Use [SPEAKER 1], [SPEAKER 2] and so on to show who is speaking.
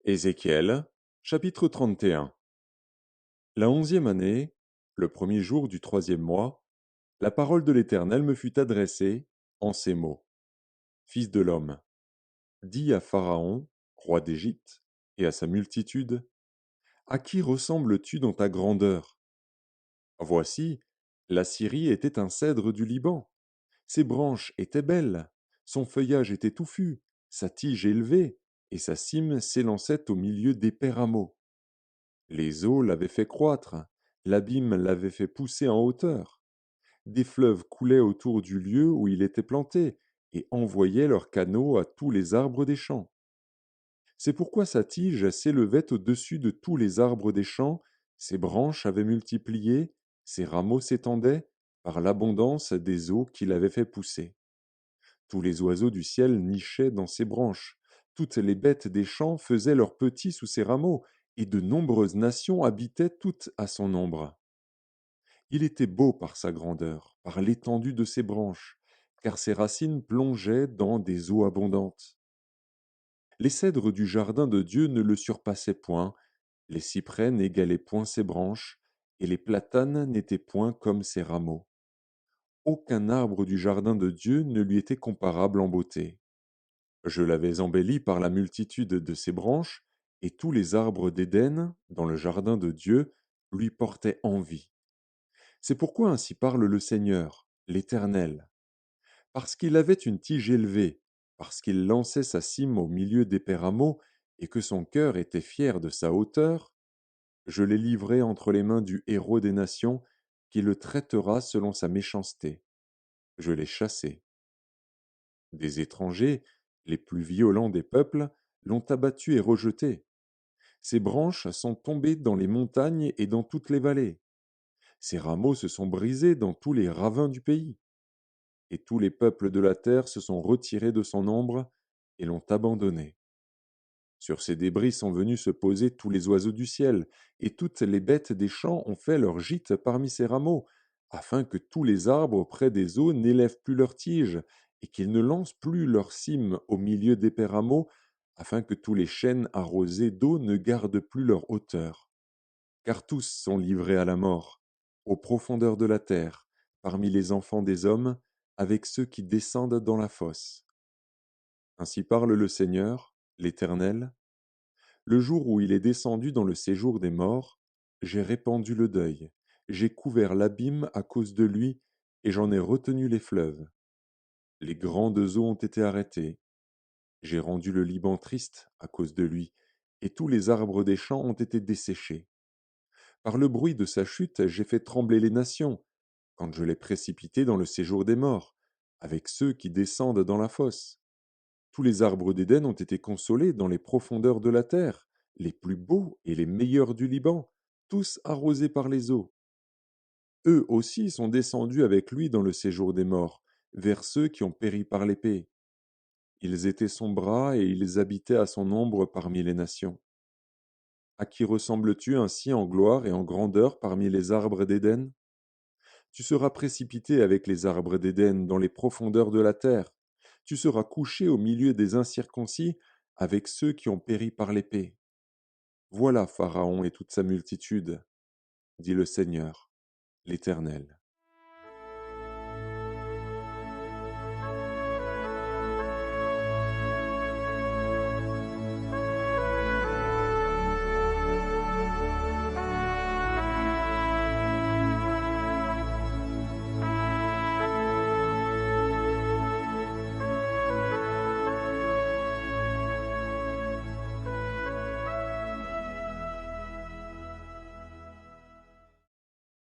[SPEAKER 1] Ézéchiel, chapitre 31. La 11e année, le premier jour du 3e mois, la parole de l'Éternel me fut adressée en ces mots. Fils de l'homme, dis à Pharaon, roi d'Égypte, et à sa multitude, à qui ressembles-tu dans ta grandeur? Voici, la Syrie était un cèdre du Liban. Ses branches étaient belles, son feuillage était touffu, sa tige élevée, et sa cime s'élançait au milieu d'épais rameaux. Les eaux l'avaient fait croître, l'abîme l'avait fait pousser en hauteur. Des fleuves coulaient autour du lieu où il était planté et envoyaient leurs canaux à tous les arbres des champs. C'est pourquoi sa tige s'élevait au-dessus de tous les arbres des champs, ses branches avaient multiplié, ses rameaux s'étendaient par l'abondance des eaux qu'il avait fait pousser. Tous les oiseaux du ciel nichaient dans ses branches, toutes les bêtes des champs faisaient leurs petits sous ses rameaux, et de nombreuses nations habitaient toutes à son ombre. Il était beau par sa grandeur, par l'étendue de ses branches, car ses racines plongeaient dans des eaux abondantes. Les cèdres du jardin de Dieu ne le surpassaient point, les cyprès n'égalaient point ses branches, et les platanes n'étaient point comme ses rameaux. Aucun arbre du jardin de Dieu ne lui était comparable en beauté. Je l'avais embelli par la multitude de ses branches, et tous les arbres d'Éden, dans le jardin de Dieu, lui portaient envie. C'est pourquoi ainsi parle le Seigneur, l'Éternel. Parce qu'il avait une tige élevée, parce qu'il lançait sa cime au milieu d'épais rameaux, et que son cœur était fier de sa hauteur, je l'ai livré entre les mains du héros des nations, qui le traitera selon sa méchanceté. Je l'ai chassé. Des étrangers, les plus violents des peuples, l'ont abattu et rejeté. Ses branches sont tombées dans les montagnes et dans toutes les vallées. Ses rameaux se sont brisés dans tous les ravins du pays. Et tous les peuples de la terre se sont retirés de son ombre et l'ont abandonné. Sur ces débris sont venus se poser tous les oiseaux du ciel, et toutes les bêtes des champs ont fait leur gîte parmi ses rameaux, afin que tous les arbres près des eaux n'élèvent plus leurs tiges, et qu'ils ne lancent plus leurs cimes au milieu d'épais rameaux, afin que tous les chênes arrosés d'eau ne gardent plus leur hauteur. Car tous sont livrés à la mort, aux profondeurs de la terre, parmi les enfants des hommes, avec ceux qui descendent dans la fosse. Ainsi parle le Seigneur, l'Éternel. Le jour où il est descendu dans le séjour des morts, j'ai répandu le deuil, j'ai couvert l'abîme à cause de lui, et j'en ai retenu les fleuves. Les grandes eaux ont été arrêtées. J'ai rendu le Liban triste à cause de lui, et tous les arbres des champs ont été desséchés. Par le bruit de sa chute, j'ai fait trembler les nations, quand je l'ai précipité dans le séjour des morts, avec ceux qui descendent dans la fosse. Tous les arbres d'Éden ont été consolés dans les profondeurs de la terre, les plus beaux et les meilleurs du Liban, tous arrosés par les eaux. Eux aussi sont descendus avec lui dans le séjour des morts, vers ceux qui ont péri par l'épée. Ils étaient son bras et ils habitaient à son ombre parmi les nations. À qui ressembles-tu ainsi en gloire et en grandeur parmi les arbres d'Éden? Tu seras précipité avec les arbres d'Éden dans les profondeurs de la terre. Tu seras couché au milieu des incirconcis avec ceux qui ont péri par l'épée. Voilà Pharaon et toute sa multitude, dit le Seigneur, l'Éternel.